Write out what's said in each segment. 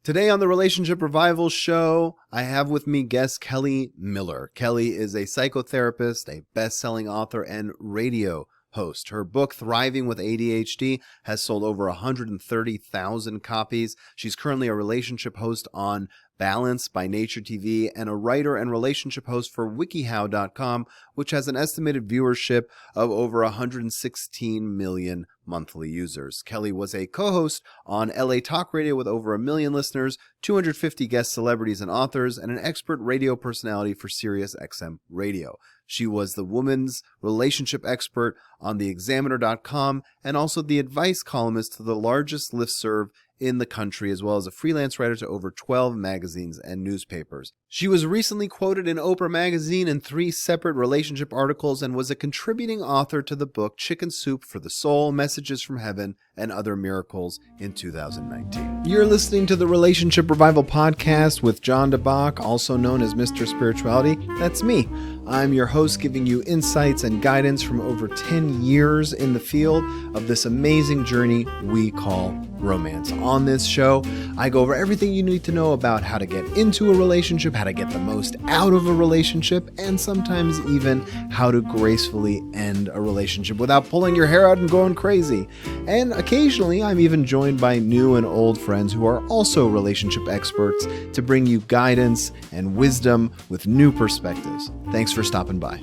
Today on the Relationship Revival Show, I have with me guest Kelli Miller. Kelli is a psychotherapist, a best-selling author, and radio host. Her book, Thriving with ADHD, has sold over 130,000 copies. She's currently a relationship host on Balance by Nature TV and a writer and relationship host for WikiHow.com, which has an estimated viewership of over 116 million monthly users. Kelli was a co-host on LA Talk Radio with over 1 million listeners, 250 guest celebrities and authors, and an expert radio personality for Sirius XM Radio. She was the woman's relationship expert on theexaminer.com and also the advice columnist to the largest listserv in the country, as well as a freelance writer to over 12 magazines and newspapers. She was recently quoted in Oprah magazine in 3 separate relationship articles and was a contributing author to the book Chicken Soup for the Soul, Messages from Heaven, and Other Miracles in 2019. You're listening to the Relationship Revival Podcast with John DeBach, also known as Mr. Spirituality. That's me. I'm your host, giving you insights and guidance from over 10 years in the field of this amazing journey we call romance. On this show, I go over everything you need to know about how to get into a relationship, how to get the most out of a relationship, and sometimes even how to gracefully end a relationship without pulling your hair out and going crazy. And occasionally, I'm even joined by new and old friends who are also relationship experts to bring you guidance and wisdom with new perspectives. Thanks for stopping by.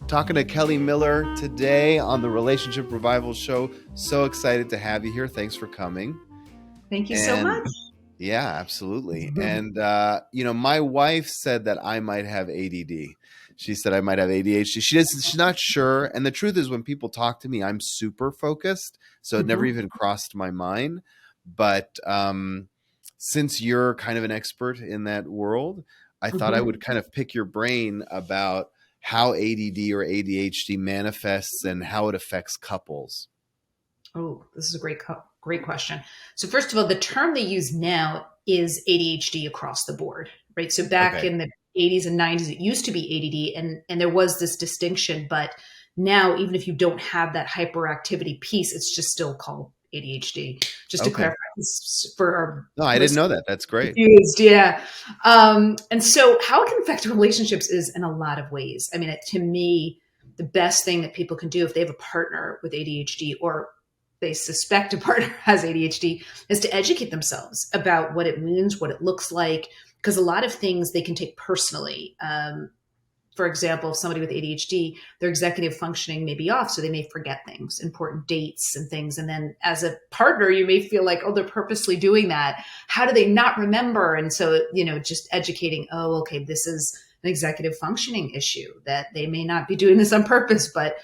Talking to Kelli Miller today on the Relationship Revival Show. So excited to have you here. Thanks for coming. Thank you so much. Yeah, absolutely. And, my wife said that I might have ADD. She said I might have ADHD. She's not sure. And the truth is, when people talk to me, I'm super focused. So it never even crossed my mind. But since you're kind of an expert in that world, I thought I would kind of pick your brain about how ADD or ADHD manifests and how it affects couples. Oh, this is a great question. So first of all, the term they use now is ADHD across the board, right? So back in the 80s and 90s, it used to be ADD and there was this distinction, but now even if you don't have that hyperactivity piece, it's just still called ADHD. Just to clarify this for our No, I didn't know that. That's great. Confused, yeah. And so how it can affect relationships is in a lot of ways. I mean, to me, the best thing that people can do if they have a partner with ADHD or they suspect a partner has ADHD is to educate themselves about what it means, what it looks like, because a lot of things they can take personally. For example, if somebody with ADHD, their executive functioning may be off, so they may forget things, important dates and things. And then as a partner, you may feel like, oh, they're purposely doing that. How do they not remember? And so, just educating, this is an executive functioning issue, that they may not be doing this on purpose, but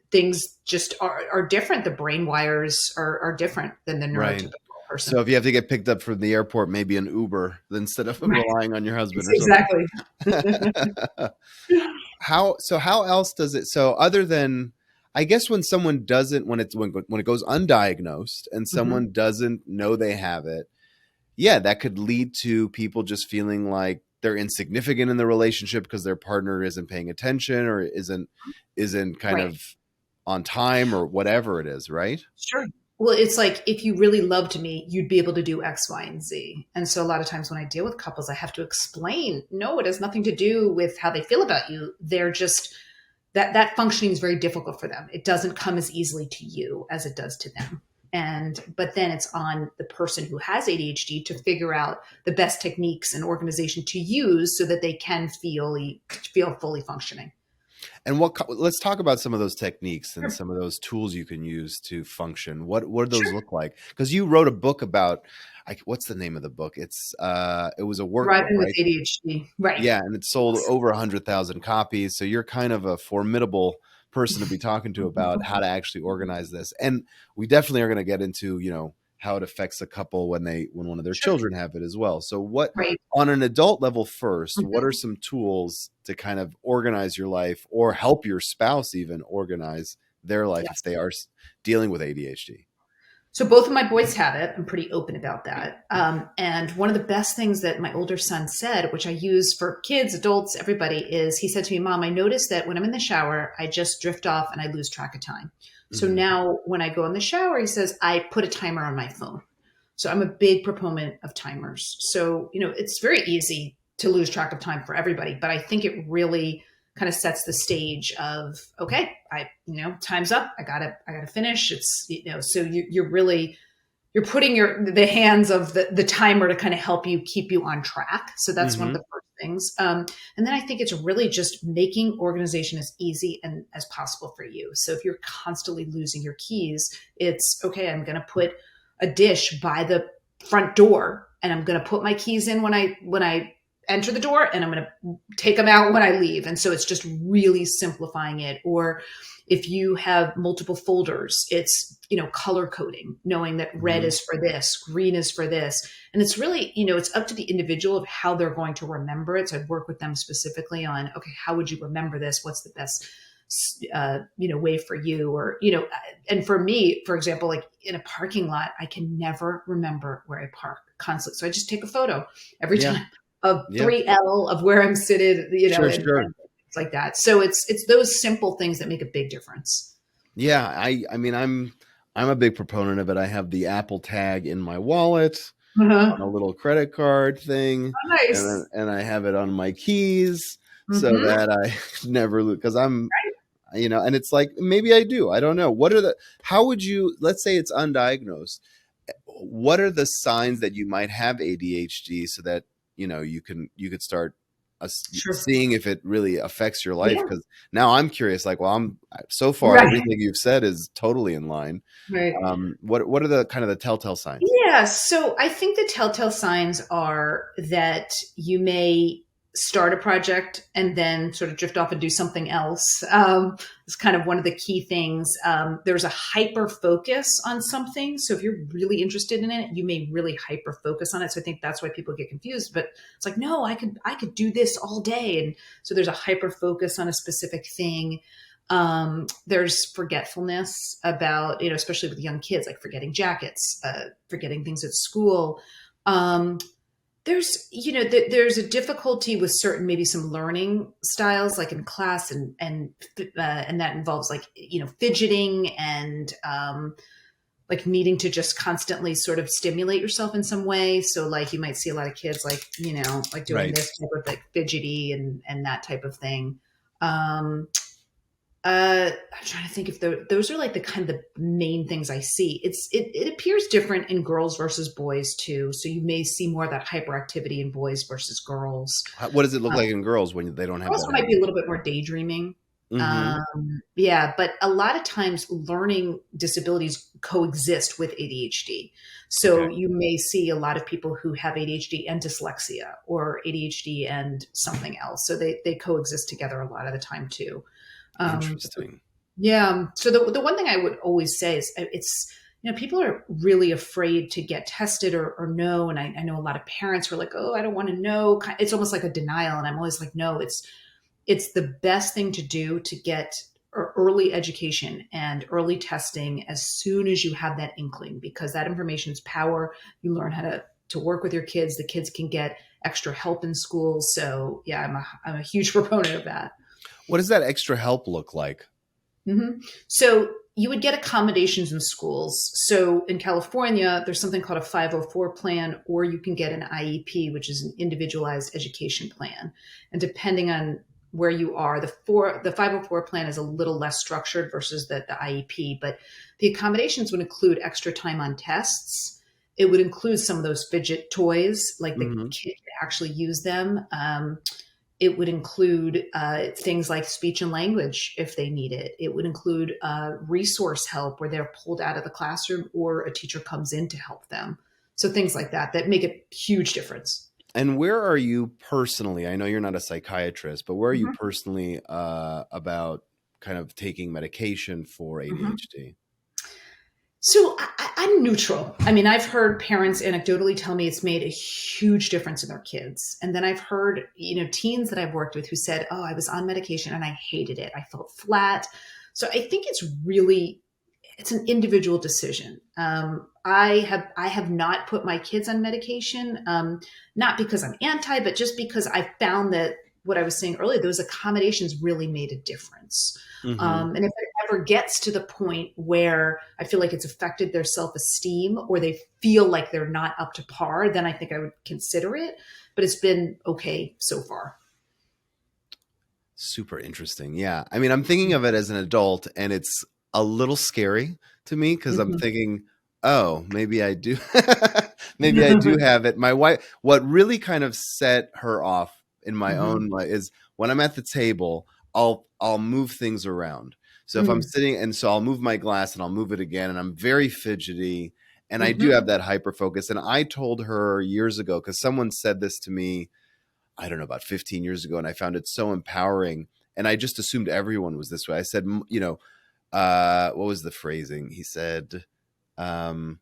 things just are different. The brain wires are different than the neurotypical person. So if you have to get picked up from the airport, maybe an Uber instead of relying on your husband. Exactly. How else does it? So other than, I guess when someone doesn't, when it goes undiagnosed and someone doesn't know they have it, that could lead to people just feeling like they're insignificant in the relationship because their partner isn't paying attention or isn't kind of on time or whatever it is, right? Sure. Well, it's like, if you really loved me, you'd be able to do X, Y, and Z. And so a lot of times when I deal with couples, I have to explain, no, it has nothing to do with how they feel about you. They're just, that functioning is very difficult for them. It doesn't come as easily to you as it does to them. But then it's on the person who has ADHD to figure out the best techniques and organization to use so that they can feel fully functioning. And let's talk about some of those techniques and some of those tools you can use to function. What do those look like? Because you wrote a book about, what's the name of the book? It was a workbook, Thriving with ADHD, right? Yeah, and it sold over 100,000 copies. So you're kind of a formidable person to be talking to about how to actually organize this. And we definitely are going to get into, how it affects a couple when one of their children have it as well. So on an adult level first, what are some tools to kind of organize your life or help your spouse even organize their life if they are dealing with ADHD? So both of my boys have it. I'm pretty open about that. And one of the best things that my older son said, which I use for kids, adults, everybody, is he said to me, Mom, I noticed that when I'm in the shower, I just drift off and I lose track of time. So now when I go in the shower, he says, I put a timer on my phone. So I'm a big proponent of timers. So, it's very easy to lose track of time for everybody, but I think it really kind of sets the stage of, okay, time's up. I gotta finish. It's, so you're really, you're putting the hands of the timer to kind of help you keep you on track. So that's one of Mm-hmm. the first things. And then I think it's really just making organization as easy and as possible for you. So if you're constantly losing your keys, it's okay. I'm going to put a dish by the front door, and I'm going to put my keys in when I enter the door, and I'm going to take them out when I leave. And so it's just really simplifying it. Or if you have multiple folders, it's, color coding, knowing that red Mm-hmm. is for this, green is for this. And it's really, it's up to the individual of how they're going to remember it. So I'd work with them specifically on, okay, how would you remember this? What's the best, way for you? Or, and for me, for example, like in a parking lot, I can never remember where I park constantly. So I just take a photo every Yeah. time of Yeah. 3L of where I'm seated, Sure. and Sure. things like that. So it's those simple things that make a big difference. Yeah. I mean, I'm a big proponent of it. I have the Apple Tag in my wallet on a Uh-huh. little credit card thing, Nice. and I have it on my keys so Hmm. that I never lose, because and it's like, maybe I do. I don't know. How would you, let's say it's undiagnosed. What are the signs that you might have ADHD, so that, you could start Sure. seeing if it really affects your life? Yeah. Because now I'm curious, like, well, so far Right. everything you've said is totally in line. Right. What are the kind of the telltale signs? Yeah. So I think the telltale signs are that you may start a project and then sort of drift off and do something else. It's kind of one of the key things. There's a hyper focus on something. So if you're really interested in it, you may really hyper focus on it. So I think that's why people get confused. But it's like, no, I could do this all day. And so there's a hyper focus on a specific thing. There's forgetfulness about, especially with young kids, like forgetting jackets, forgetting things at school. Um, there's a difficulty with certain, maybe some learning styles, like in class, and that involves, like, fidgeting and like needing to just constantly sort of stimulate yourself in some way. So like you might see a lot of kids like, like doing Right. this type of like fidgety and that type of thing. Um, I'm trying to think if those are like the kind of the main things I see. It appears different in girls versus boys too. So you may see more of that hyperactivity in boys versus girls. What does it look Uh, like in girls when they don't have Also that might be a hyper? little bit more daydreaming. Mm-hmm. Yeah, but a lot of times learning disabilities coexist with ADHD. Okay. So you may see a lot of people who have ADHD and dyslexia, or ADHD and something else. So they coexist together a lot of the time too. Um, Interesting. yeah. So the one thing I would always say is, it's, people are really afraid to get tested or know. And I know a lot of parents were like, oh, I don't want to know. It's almost like a denial. And I'm always like, no, it's the best thing to do to get early education and early testing as soon as you have that inkling, because that information is power. You learn how to work with your kids. The kids can get extra help in school. So yeah, I'm a huge proponent of that. What does that extra help look like? Hmm. So you would get accommodations in schools. So in California, there's something called a 504 plan, or you can get an IEP, which is an individualized education plan. And depending on where you are, the 504 plan is a little less structured versus the IEP, but the accommodations would include extra time on tests. It would include some of those fidget toys, like the Mm-hmm. kid could actually use them. It would include things like speech and language if they need it. It would include resource help where they're pulled out of the classroom or a teacher comes in to help them. So things like that make a huge difference. And where are you personally? I know you're not a psychiatrist, but where are you Mhm, personally about kind of taking medication for mhm. ADHD? So I'm neutral. I mean, I've heard parents anecdotally tell me it's made a huge difference in their kids. And then I've heard, teens that I've worked with who said, oh, I was on medication and I hated it. I felt flat. So I think it's an individual decision. I have not put my kids on medication, not because I'm anti, but just because I found that what I was saying earlier, those accommodations really made a difference. Mm-hmm. And if it ever gets to the point where I feel like it's affected their self-esteem or they feel like they're not up to par, then I think I would consider it. But it's been okay so far. Super interesting. Yeah. I mean, I'm thinking of it as an adult and it's a little scary to me because I'm Mhm. thinking, oh, maybe I do. Maybe I do have it. My wife, what really kind of set her off in my Mhm. own life is when I'm at the table, I'll move things around. So if I'm Mhm. sitting and so I'll move my glass and I'll move it again and I'm very fidgety and I do have Mhm. that hyper focus. And I told her years ago, because someone said this to me I don't know, about 15 years ago. And I found it so empowering. And I just assumed everyone was this way. I said, what was the phrasing? He said, um,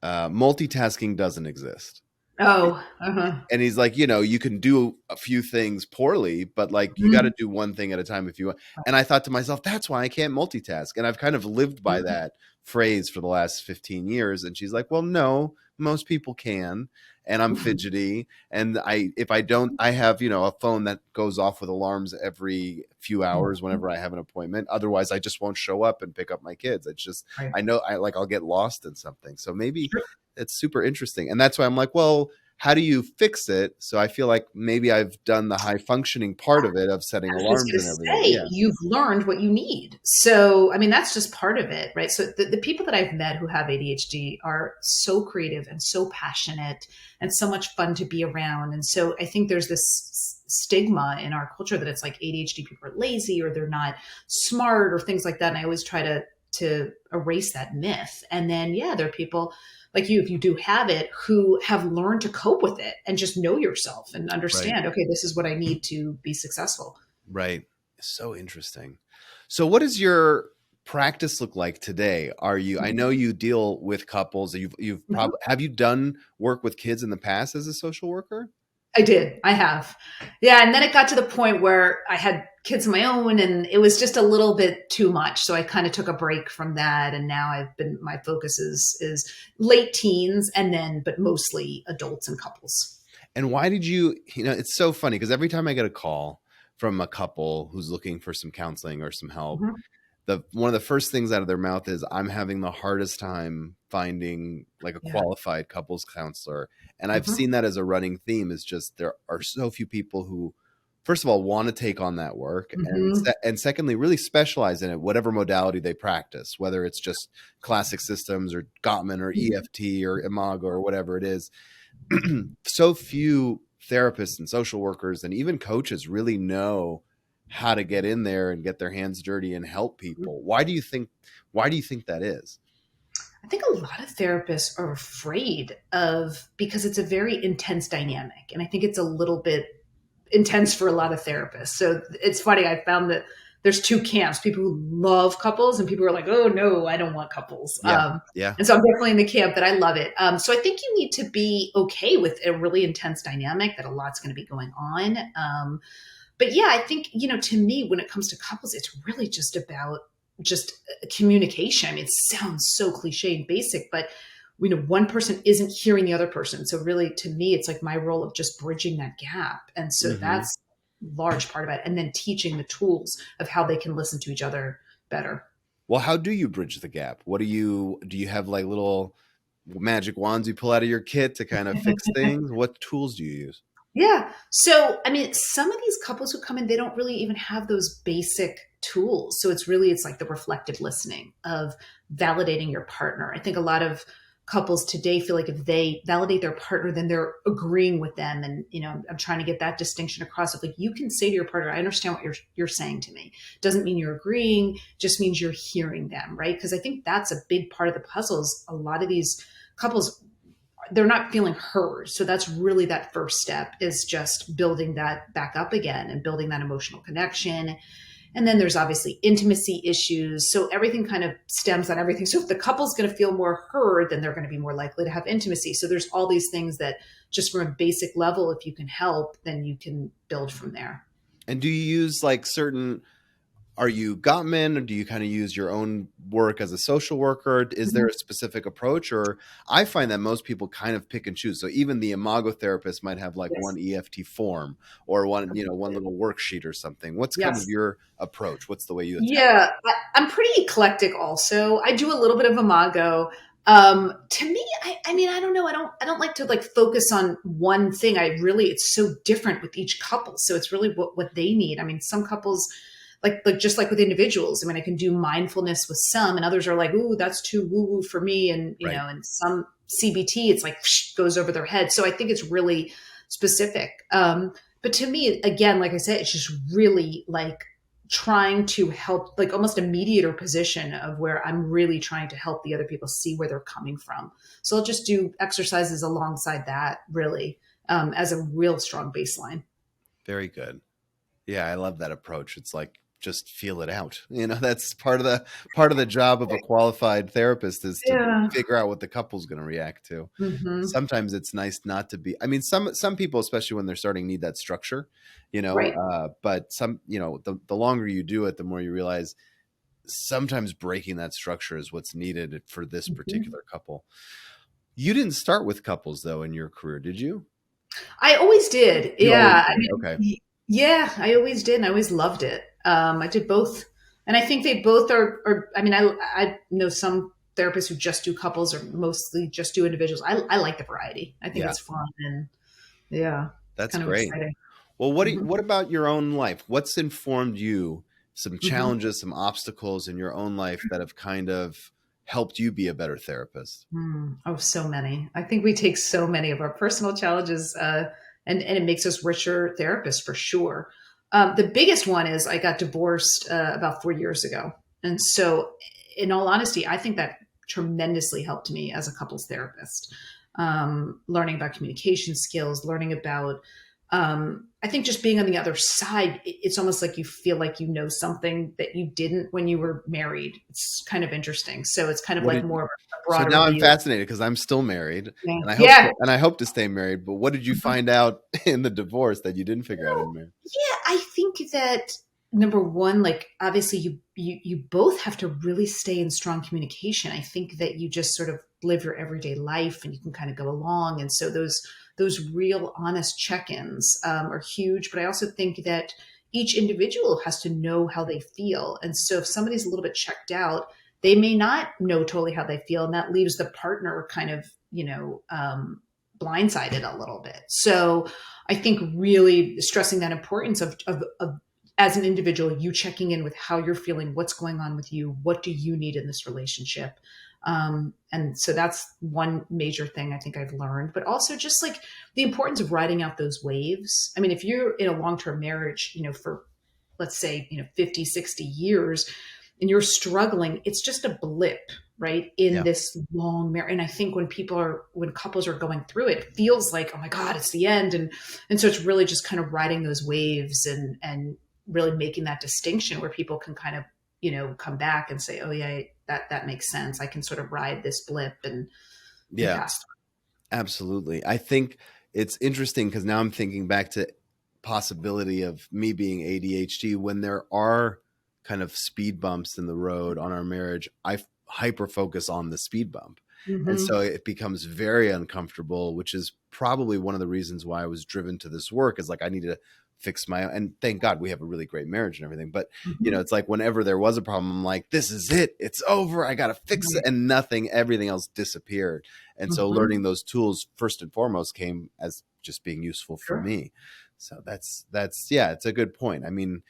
multitasking doesn't exist. Oh, uh-huh. And he's like, you can do a few things poorly, but like you got to Mhm. do one thing at a time if you want. And I thought to myself, that's why I can't multitask. And I've kind of lived by Mhm. that phrase for the last 15 years. And she's like, well, no, most people can. And I'm Mhm. fidgety. And if I don't, I have, a phone that goes off with alarms every few hours Mhm. whenever I have an appointment. Otherwise, I just won't show up and pick up my kids. It's just, Right. I know I'll get lost in something. So maybe Sure. it's super interesting. And that's why I'm like, well, how do you fix it? So I feel like maybe I've done the high functioning part of it of setting I was just alarms going and to everything. say, Yeah. you've learned what you need. So, I mean, that's just part of it, right? So, the people that I've met who have ADHD are so creative and so passionate and so much fun to be around. And so, I think there's this stigma in our culture that it's like ADHD people are lazy or they're not smart or things like that. And I always try to erase that myth. And then, yeah, there are people like you, if you do have it, who have learned to cope with it and just know yourself and Right. understand, okay, this is what I need to be successful. Right. So interesting. So what does your practice look like today? I know you deal with couples. You've Mhm. probably, have you done work with kids in the past as a social worker? I did. I have. Yeah. And then it got to the point where I had kids of my own and it was just a little bit too much. So I kind of took a break from that. And now my focus is late teens and then, but mostly adults and couples. And why did it's so funny because every time I get a call from a couple who's looking for some counseling or some help, Mhm. the one of the first things out of their mouth is I'm having the hardest time finding like a Yeah. qualified couples counselor. And I've Mhm. seen that as a running theme is just there are so few people who first of all want to take on that work and Mhm. and secondly really specialize in it whatever modality they practice, whether it's just classic systems or Gottman or Mhm. EFT or Imago or whatever it is. So few therapists and social workers and even coaches really know how to get in there and get their hands dirty and help people. Why do you think that is? I think a lot of therapists are afraid of because it's a very intense dynamic. And I think it's a little bit intense for a lot of therapists. So it's funny, I found that there's two camps people who love couples and people who are like, oh, no, I don't want couples. Yeah. Yeah. And so I'm definitely in the camp that I love it. So I think you need to be okay with a really intense dynamic that a lot's going to be going on. But yeah, I think, to me, when it comes to couples, it's really just about just communication. I mean, it sounds so cliche and basic, but one person isn't hearing the other person. So really, to me, it's like my role of just bridging that gap. And so Hmm. that's large part of it. And then teaching the tools of how they can listen to each other better. Well, how do you bridge the gap? Do you have like little magic wands you pull out of your kit to kind of fix things? What tools do you use? Yeah. So, I mean, some of these couples who come in, they don't really even have those basic tools. So it's like the reflective listening of validating your partner. I think a lot of couples today feel like if they validate their partner, then they're agreeing with them. And, I'm trying to get that distinction across of like, you can say to your partner, I understand what you're saying to me. Doesn't mean you're agreeing, just means you're hearing them. Right. Because I think that's a big part of the puzzles. A lot of these couples, they're not feeling heard. So that's really that first step is just building that back up again and building that emotional connection. And then there's obviously intimacy issues. So everything kind of stems on everything. So if the couple's going to feel more heard, then they're going to be more likely to have intimacy. So there's all these things that just from a basic level, if you can help, then you can build from there. And do you use like certain Are you Gottman, or do you kind of use your own work as a social worker? Is there Mhm. a specific approach? Or I find that most people kind of pick and choose. So even the Imago therapist might have like Yes. one EFT form or one, one Absolutely. little worksheet or something. What's kind of Yes. your approach? What's the way you attack? Yeah, I'm pretty eclectic also. I do a little bit of Imago. To me, I mean, I don't know. I don't like to like focus on one thing. It's so different with each couple. So it's really what they need. I mean, some couples like just like with individuals. I mean, I can do mindfulness with some, and others are like, "Ooh, that's too woo woo for me." And Right. and some CBT, it's like goes over their head. So I think it's really specific. But to me, again, like I said, it's just really like trying to help, like almost a mediator position of where I'm really trying to help the other people see where they're coming from. So I'll just do exercises alongside that, really, as a real strong baseline. Very good. Yeah, I love that approach. It's like just feel it out. That's part of the job of a qualified therapist is to Yeah. figure out what the couple's going to react to. Hmm. Sometimes it's nice not to be. I mean, some people, especially when they're starting, need that structure. Right. But some, the longer you do it, the more you realize sometimes breaking that structure is what's needed for this Mhm. particular couple. You didn't start with couples though in your career, did you? I always did. You always Yeah. I did. mean, Okay. yeah, I always did. And I always loved it. I did both. And I think they both I mean, I know some therapists who just do couples or mostly just do individuals. I like the variety. I think Yeah, it's fun. And yeah, it's that's kind of great. exciting. Well, Hmm. what about your own life? What's informed you? Some Hmm. challenges, some obstacles in your own life that have kind of helped you be a better therapist. Oh, so many. I think we take so many of our personal challenges, and it makes us richer therapists for sure. The biggest one is I got divorced about 4 years ago, and so, in all honesty, I think that tremendously helped me as a couples therapist. Learning about communication skills, learning about I think just being on the other side, it's almost like you feel like you know something that you didn't when you were married. It's kind of interesting. So it's kind of What like did more of a So broader now I'm view. fascinated because I'm still married Yeah. and Yeah. I hope to stay married, but what did you Mhm. find out in the divorce that you didn't figure out in marriage? Yeah, I think that number one, like obviously you both have to really stay in strong communication. I think that you just sort of live your everyday life and you can kind of go along. And so those real honest check-ins are huge. But I also think that each individual has to know how they feel. And so if somebody's a little bit checked out, they may not know totally how they feel, and that leaves the partner kind of, blindsided a little bit. So I think really stressing that importance of as an individual, you checking in with how you're feeling, what's going on with you, what do you need in this relationship. And so that's one major thing I think I've learned, but also just like the importance of riding out those waves. I mean, if you're in a long-term marriage, for let's say, 50, 60 years, and you're struggling, it's just a blip, right, in Yeah. this long marriage. And I think when couples are going through it, it feels like, oh my God, it's the end. And so it's really just kind of riding those waves and really making that distinction where people can kind of, come back and say, oh yeah, that makes sense. I can sort of ride this blip and Yeah, pass absolutely. I think it's interesting because now I'm thinking back to possibility of me being ADHD when there are kind of speed bumps in the road on our marriage. I hyper focus on the speed bump. through. And Hmm. so it becomes very uncomfortable, which is probably one of the reasons why I was driven to this work is like I need to fix my own, and thank God we have a really great marriage and everything. But Hmm. it's like whenever there was a problem, I'm like, this is it. It's over. I gotta fix it. And everything else disappeared. And so Hmm. learning those tools first and foremost came as just being useful for Sure. me. So that's yeah, it's a good point. I mean,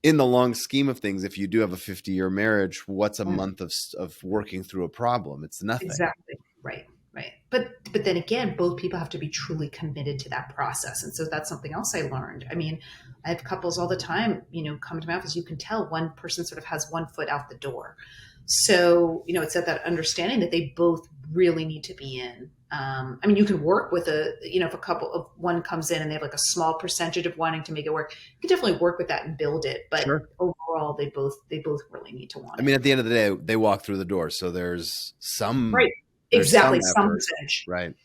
in the long scheme of things, if you do have a 50-year marriage, what's a Yeah. month of working through a problem? It's nothing. Exactly. Right. Right. But then again, both people have to be truly committed to that process. And so that's something else I learned. I mean, I have couples all the time, come to my office. You can tell one person sort of has one foot out the door. So, it's at that understanding that they both really need to be in. I mean, you can work with if a couple of one comes in and they have like a small percentage of wanting to make it work, you can definitely work with that and build it. But Sure. overall, they both really need to want I it. mean, at the end of the day, they walk through the door, so Right. there's Exactly. some Some effort, percentage. right?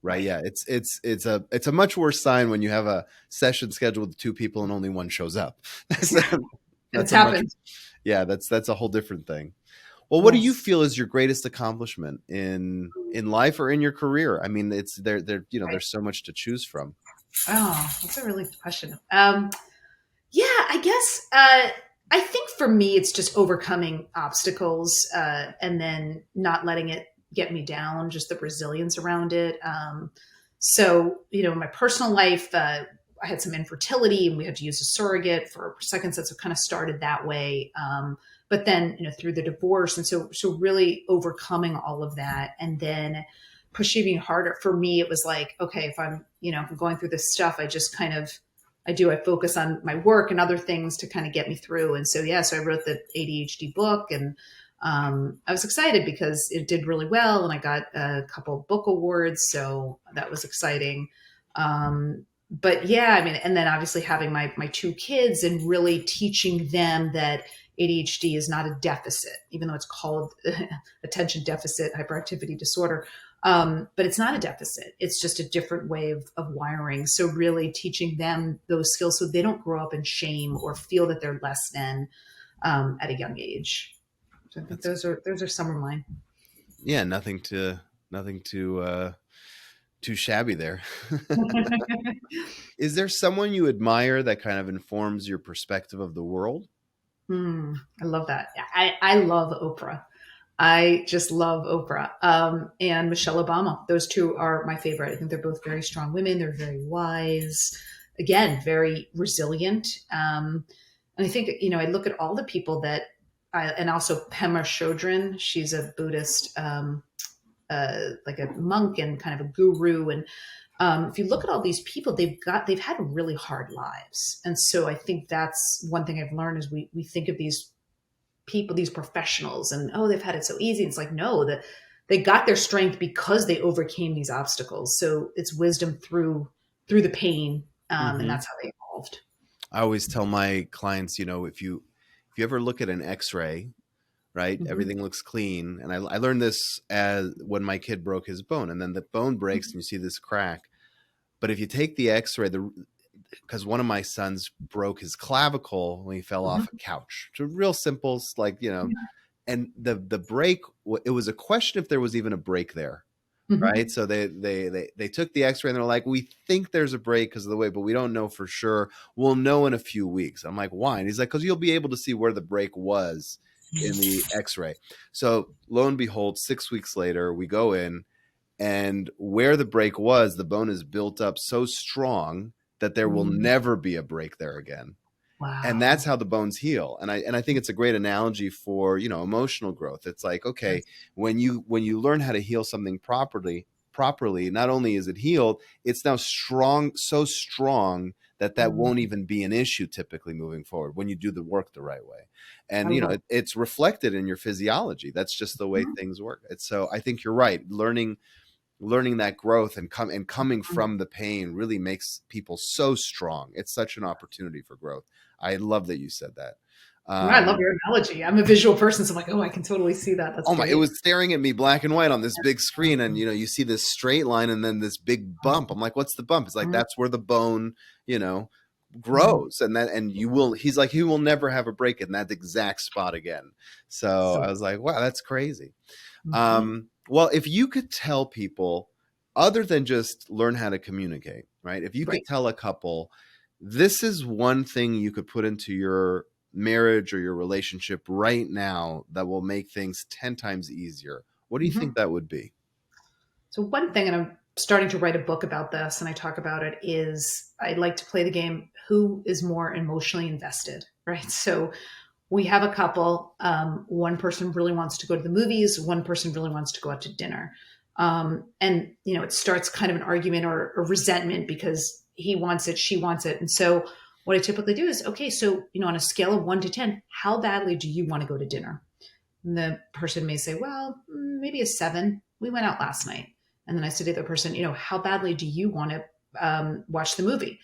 Right. Right. Yeah. It's a much worse sign when you have a session scheduled with two people and only one shows up. So, It's That's a much, happened. yeah, that's a whole different thing. Well, what do you Yes. feel is your greatest accomplishment in life or in your career? I mean, it's there, Right. there's so much to choose from. Oh, that's a really good question. Yeah, I guess I think for me it's just overcoming obstacles and then not letting it get me down, just the resilience around it. So, in my personal life, I had some infertility and we had to use a surrogate for seconds. So kind of started that way. But then, through the divorce. And so really overcoming all of that and then pushing me harder. For me, it was like, okay, if I'm going through this stuff, I just kind of I focus on my work and other things to kind of get me through. And so, yeah, so I wrote the ADHD book and I was excited because it did really well and I got a couple book awards. So that was exciting. But yeah, I mean, and then obviously having my two kids and really teaching them that ADHD is not a deficit, even though it's called attention deficit hyperactivity disorder. But it's not a deficit. It's just a different way of wiring. So really teaching them those skills so they don't grow up in shame or feel that they're less than at a young age. So I think That's those are some of mine. yeah, nothing too shabby there. Is there someone you admire that kind of informs your perspective of the world? I love that. I love Oprah. I just love Oprah and Michelle Obama. Those two are my favorite. I think they're both very strong women. They're very wise. Again, very resilient. And I think, I look at all the people and also Pema Chodron. She's a Buddhist, like a monk and kind of a guru. And if you look at all these people, they've had really hard lives. And so I think that's one thing I've learned is we think of these people, these professionals, and oh, they've had it so easy. It's like, no, that they got their strength because they overcame these obstacles. So it's wisdom through the pain, and Hmm. that's how they evolved. I always tell my clients, if you ever look at an X-ray, right, Hmm. everything looks clean. And I learned this as when my kid broke his bone, and then the bone breaks and you see this crack. But if you take the X-ray, because one of my sons broke his clavicle when he fell Hmm. off a couch. So real simple, like and the break. It was a question if there was even a break there, Hmm. right? So they took the X-ray and they're like, we think there's a break because of the way, but we don't know for sure. We'll know in a few weeks. I'm like, why? And he's like, because you'll be able to see where the break was in the X-ray. So lo and behold, 6 weeks later, we go in and where the break was, the bone is built up so strong that there will Mm. never be a break there again. And that's Wow. how the bones heal. And I think it's a great analogy for, emotional growth. It's like, okay, Yes. when you learn how to heal something properly, not only is it healed, it's now strong, so strong that Mm. won't even be an issue typically moving forward when you do the work the right way. I And love. it's reflected in your physiology. That's just the way Mhm. things work. It's so I think you're right. Learning that growth and coming from the pain really makes people so strong. It's such an opportunity for growth. I love that you said that. No, I love Um, your analogy. I'm a visual person, so I'm like, oh, I can totally see that. That's oh my! It great. was staring at me black and white on this big screen, and you see this straight line and then this big bump. I'm like, "What's the bump?" It's like Mhm. that's where the bone, you know, Mhm. grows, and you will. He's like, he will never have a break in that exact spot again. So So. I was like, "Wow, that's crazy." Mhm. Well, if you could tell people, other than just learn how to communicate, right? If you could Right. tell a couple, this is one thing you could put into your marriage or your relationship right now that will make things 10 times easier. What do you think Mhm. that would be? So one thing, and I'm starting to write a book about this, and I talk about it, is I like to play the game, who is more emotionally invested, right? So we have a couple. One person really wants to go to the movies. One person really wants to go out to dinner. And, it starts kind of an argument or resentment because he wants it, she wants it. And so what I typically do is, okay, so, on a scale of 1 to 10, how badly do you want to go to dinner? And the person may say, well, maybe a 7. We went out last night. And then I say to the person, how badly do you want to watch the movie?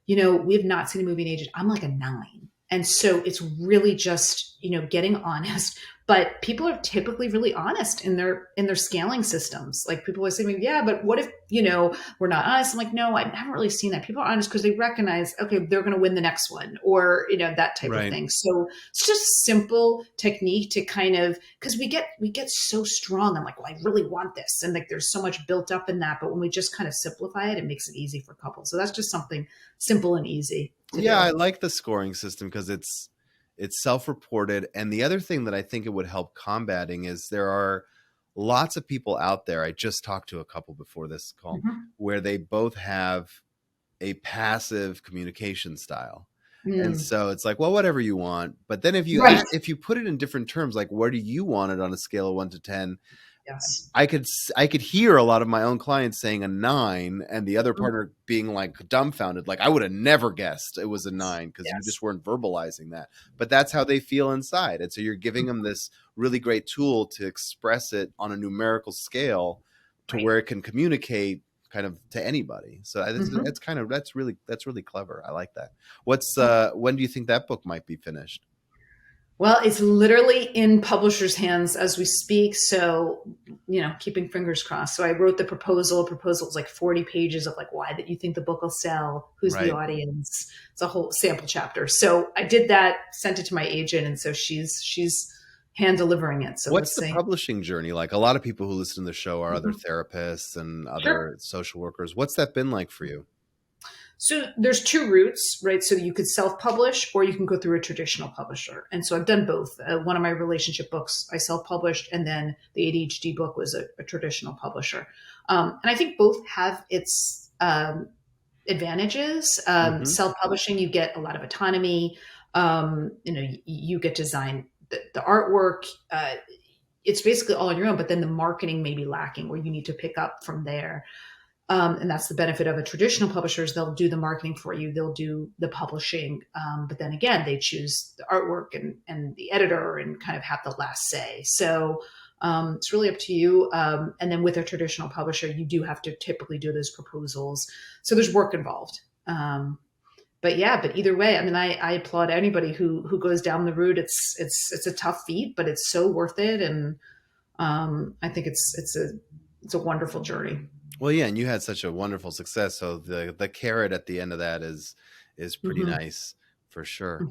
We have not seen a movie in ages. I'm like a 9. And so it's really just, getting honest, But people are typically really honest in their scaling systems. Like people always say, yeah, but what if, we're not honest? I'm like, no, I haven't really seen that. People are honest because they recognize, okay, they're going to win the next one, or, that type of Right. thing. So it's just simple technique to kind of, because we get so strong. I'm like, well, I really want this. And like, there's so much built up in that. But when we just kind of simplify it, it makes it easy for couples. So that's just something simple and easy to do. I like the scoring system because it's self-reported. And the other thing that I think it would help combating is there are lots of people out there. I just talked to a couple before this call where they both have a passive communication style. And so it's like, well, whatever you want. But then if you put it in different terms, like where do you want it on a scale of 1 to 10? Yes. I could hear a lot of my own clients saying a 9 and the other partner being like dumbfounded. Like I would have never guessed it was a 9 because you just weren't verbalizing that. But that's how they feel inside. And so you're giving them this really great tool to express it on a numerical scale to where it can communicate kind of to anybody. So that's really clever. I like that. When do you think that book might be finished? Well, it's literally in publishers' hands as we speak. So, keeping fingers crossed. So I wrote the proposal. Proposal is like 40 pages of like why that you think the book will sell, who's the audience. It's a whole sample chapter. So I did that, sent it to my agent, and so she's hand delivering it. So what's the publishing journey like? A lot of people who listen to the show are other therapists and other social workers. What's that been like for you? So there's 2 routes, right? So you could self-publish or you can go through a traditional publisher. And so I've done both. One of my relationship books I self-published, and then the ADHD book was a traditional publisher. And I think both have its advantages. Self-publishing, you get a lot of autonomy. You get to design the artwork. It's basically all on your own, but then the marketing may be lacking where you need to pick up from there. And that's the benefit of a traditional publisher is they'll do the marketing for you. They'll do the publishing. But then again, they choose the artwork and the editor and kind of have the last say. So it's really up to you. And then with a traditional publisher, you do have to typically do those proposals. So there's work involved. But either way, I mean, I applaud anybody who goes down the route. It's a tough feat, but it's so worth it. And I think it's a wonderful journey. Well, yeah, and you had such a wonderful success, so the carrot at the end of that is pretty nice for sure.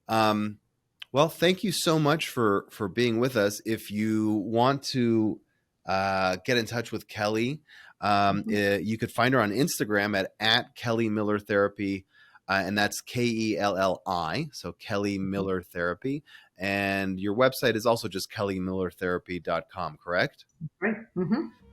Well, thank you so much for being with us. If you want to get in touch with Kelli, you could find her on Instagram at Kelli Miller Therapy, and that's KELLI, so Kelli Miller Therapy. And your website is also just kellimillertherapy.com, correct? Right.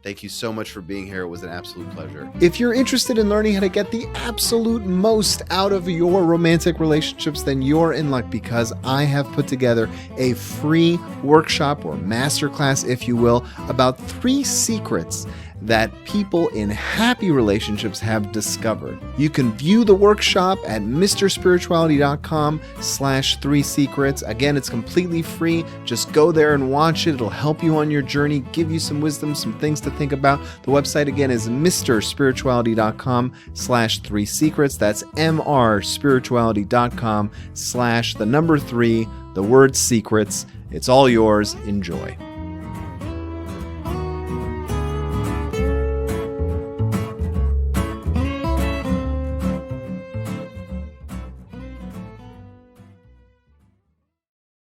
Thank you so much for being here. It was an absolute pleasure. If you're interested in learning how to get the absolute most out of your romantic relationships, then you're in luck because I have put together a free workshop or masterclass, if you will, about 3 secrets that people in happy relationships have discovered. You can view the workshop at mrspirituality.com/3 secrets. Again, it's completely free. Just go there and watch it. It'll help you on your journey, give you some wisdom, some things to think about. The website again is mrspirituality.com/3 secrets. That's mrspirituality.com/3, the word secrets. It's all yours. Enjoy.